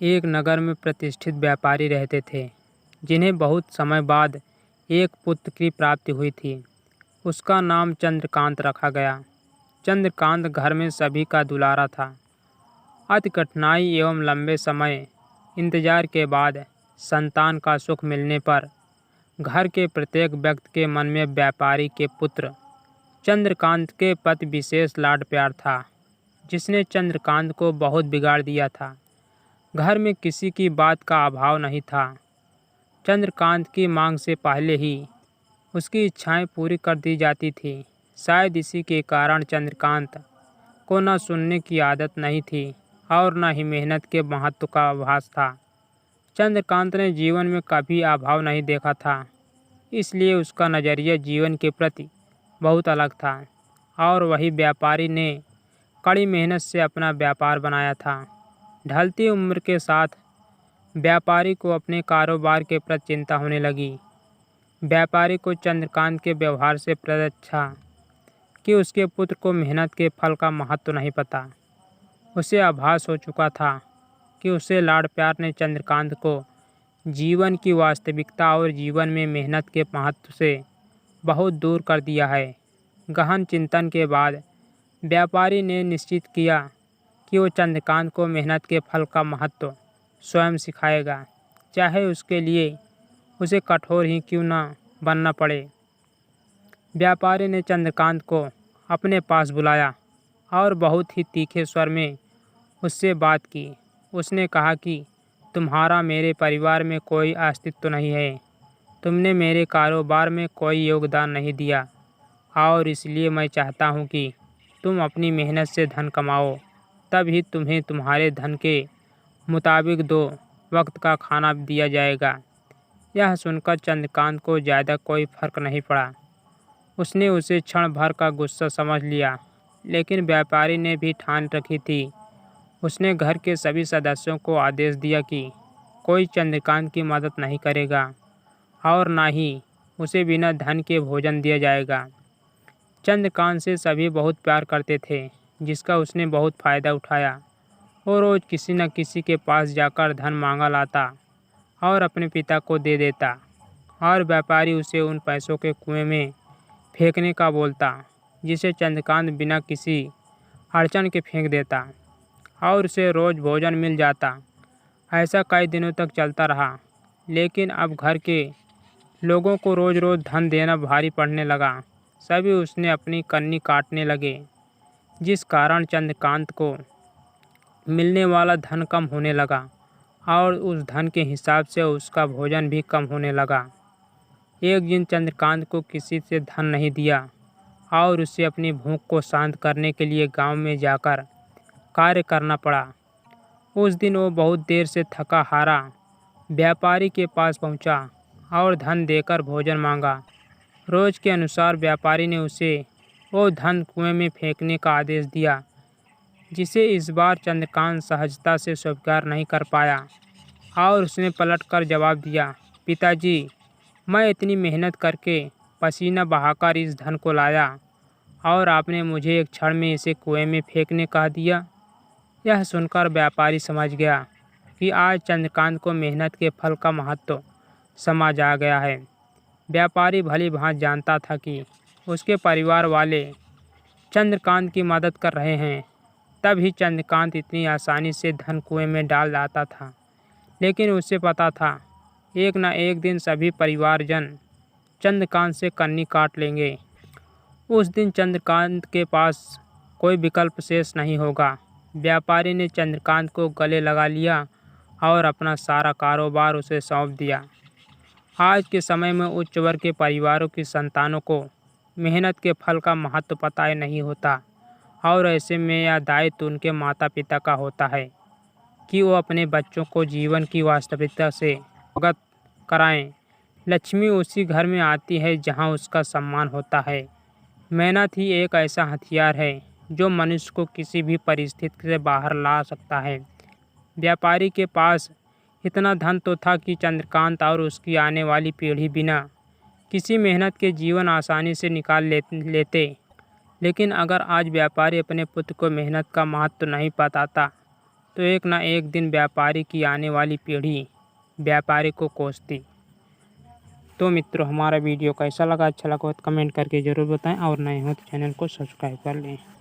एक नगर में प्रतिष्ठित व्यापारी रहते थे, जिन्हें बहुत समय बाद एक पुत्र की प्राप्ति हुई थी। उसका नाम चंद्रकांत रखा गया। चंद्रकांत घर में सभी का दुलारा था। अति कठिनाई एवं लंबे समय इंतजार के बाद संतान का सुख मिलने पर घर के प्रत्येक व्यक्ति के मन में व्यापारी के पुत्र चंद्रकांत के प्रति विशेष लाड प्यार था, जिसने चंद्रकांत को बहुत बिगाड़ दिया था। घर में किसी की बात का अभाव नहीं था। चंद्रकांत की मांग से पहले ही उसकी इच्छाएं पूरी कर दी जाती थी। शायद इसी के कारण चंद्रकांत को न सुनने की आदत नहीं थी और न ही मेहनत के महत्व का आभास था। चंद्रकांत ने जीवन में कभी अभाव नहीं देखा था, इसलिए उसका नज़रिया जीवन के प्रति बहुत अलग था। और वही व्यापारी ने कड़ी मेहनत से अपना व्यापार बनाया था। ढलती उम्र के साथ व्यापारी को अपने कारोबार के प्रति चिंता होने लगी। व्यापारी को चंद्रकांत के व्यवहार से प्रत्यक्ष कि उसके पुत्र को मेहनत के फल का महत्व नहीं पता। उसे आभास हो चुका था कि उसे लाड़ प्यार ने चंद्रकांत को जीवन की वास्तविकता और जीवन में मेहनत के महत्व से बहुत दूर कर दिया है। गहन चिंतन के बाद व्यापारी ने निश्चित किया कि वो चंद्रकांत को मेहनत के फल का महत्व स्वयं सिखाएगा, चाहे उसके लिए उसे कठोर ही क्यों न बनना पड़े। व्यापारी ने चंद्रकांत को अपने पास बुलाया और बहुत ही तीखे स्वर में उससे बात की। उसने कहा कि तुम्हारा मेरे परिवार में कोई अस्तित्व नहीं है। तुमने मेरे कारोबार में कोई योगदान नहीं दिया और इसलिए मैं चाहता हूँ कि तुम अपनी मेहनत से धन कमाओ, तभी तुम्हें तुम्हारे धन के मुताबिक 2 वक्त का खाना दिया जाएगा। यह सुनकर चंद्रकांत को ज़्यादा कोई फर्क नहीं पड़ा। उसने उसे क्षण भर का गुस्सा समझ लिया, लेकिन व्यापारी ने भी ठान रखी थी। उसने घर के सभी सदस्यों को आदेश दिया कि कोई चंद्रकांत की मदद नहीं करेगा और न ही उसे बिना धन के भोजन दिया जाएगा। चंद्रकांत से सभी बहुत प्यार करते थे, जिसका उसने बहुत फ़ायदा उठाया। वो रोज़ किसी न किसी के पास जाकर धन मांगा लाता और अपने पिता को दे देता, और व्यापारी उसे उन पैसों के कुएं में फेंकने का बोलता, जिसे चंद्रकांत बिना किसी अड़चन के फेंक देता और उसे रोज़ भोजन मिल जाता। ऐसा कई दिनों तक चलता रहा, लेकिन अब घर के लोगों को रोज़ रोज़ धन देना भारी पड़ने लगा। सभी उसने अपनी कन्नी काटने लगे, जिस कारण चंद्रकांत को मिलने वाला धन कम होने लगा और उस धन के हिसाब से उसका भोजन भी कम होने लगा। एक दिन चंद्रकांत को किसी से धन नहीं दिया और उसे अपनी भूख को शांत करने के लिए गांव में जाकर कार्य करना पड़ा। उस दिन वो बहुत देर से थका हारा व्यापारी के पास पहुंचा और धन देकर भोजन मांगा। रोज़ के अनुसार व्यापारी ने उसे वो धन कुएं में फेंकने का आदेश दिया, जिसे इस बार चंद्रकांत सहजता से स्वीकार नहीं कर पाया और उसने पलटकर जवाब दिया, पिताजी, मैं इतनी मेहनत करके पसीना बहाकर इस धन को लाया और आपने मुझे एक क्षण में इसे कुएं में फेंकने कह दिया। यह सुनकर व्यापारी समझ गया कि आज चंद्रकांत को मेहनत के फल का महत्व समझ आ गया है। व्यापारी भली भांति जानता था कि उसके परिवार वाले चंद्रकांत की मदद कर रहे हैं, तभी चंद्रकांत इतनी आसानी से धन कुएं में डाल लाता था। लेकिन उसे पता था, एक न एक दिन सभी परिवारजन चंद्रकांत से कन्नी काट लेंगे। उस दिन चंद्रकांत के पास कोई विकल्प शेष नहीं होगा। व्यापारी ने चंद्रकांत को गले लगा लिया और अपना सारा कारोबार उसे सौंप दिया। आज के समय में उच्च वर्ग के परिवारों की संतानों को मेहनत के फल का महत्व पता ही नहीं होता, और ऐसे में यह दायित्व उनके माता पिता का होता है कि वो अपने बच्चों को जीवन की वास्तविकता से अवगत कराएं। लक्ष्मी उसी घर में आती है जहां उसका सम्मान होता है। मेहनत ही एक ऐसा हथियार है जो मनुष्य को किसी भी परिस्थिति से बाहर ला सकता है। व्यापारी के पास इतना धन तो था कि चंद्रकांत और उसकी आने वाली पीढ़ी बिना किसी मेहनत के जीवन आसानी से निकाल लेते। लेकिन अगर आज व्यापारी अपने पुत्र को मेहनत का महत्व नहीं बताता तो एक ना एक दिन व्यापारी की आने वाली पीढ़ी व्यापारी को कोसती। तो मित्रों, हमारा वीडियो कैसा लगा? अच्छा लगा तो कमेंट करके ज़रूर बताएं और नए हो तो चैनल को सब्सक्राइब कर लें।